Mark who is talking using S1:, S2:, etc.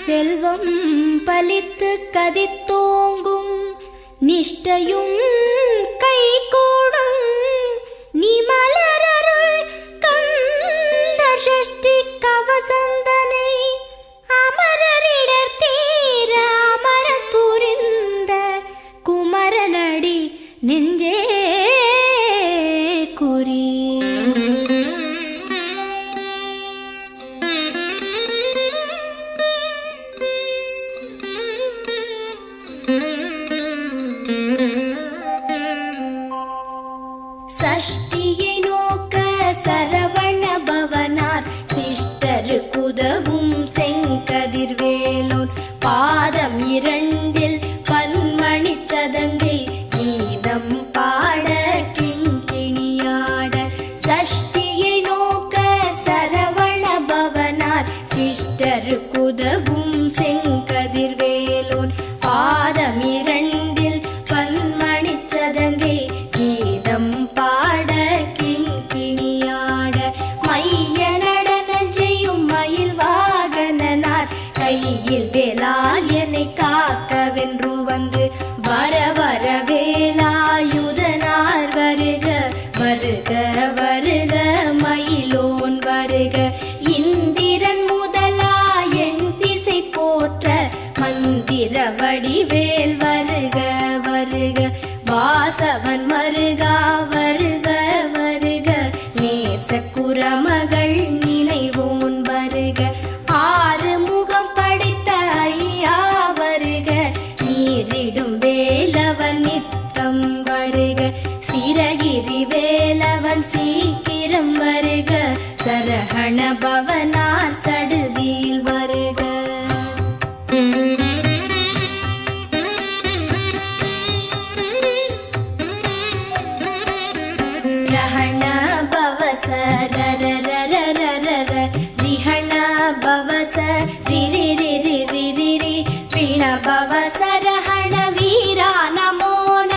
S1: செல்வம் பலித்து கதித்தோங்கும் நிஷ்டையும் கைகூடும் நீ மலரருள் கந்த சஷ்டி கவசந்தனை அமரரிடர் தீர அமரம் புரிந்த குமரனடி நெஞ்சே குறி. சஷ்டியை நோக்க சரவண பவனார் சிஷ்டருக்குதவும் செங்கதிர்வேலோன் பாதம் இரண்டில் பன்மணி சதங்கை கீதம் பாட கிண்கிணியாட. சஷ்டியை நோக்க சரவண பவனார் சிஷ்டருக்குதவும் செங்கதிர்வேலோன் பாதம் இரண்டில் பன்மணி சதங்கை கீதம் பாட கிண்கிணியாட. மைய நடன செய்யும் மயில் வாகனனார் கையில் வேலால் என்னை காக்கவென்று வந்து வர வர வேலாயுதனார் வருக வருக வருக மயிலோன் வருக. இந்திரன் முதலா என் திசை போற்ற மந்திர வடிவேல் வருக வருக. வாசவன் மருகா வருக வருக நேச குரமகள் நினைவோன் வருக. ஆறு முகம் படைத்த ஐயா வருக நீரிடும் வேலவன் நித்தம் வருக. சிரகிரி வேலவன் சீக்கிரம் வருக சரஹண பவனார் சடுதியில் வருக.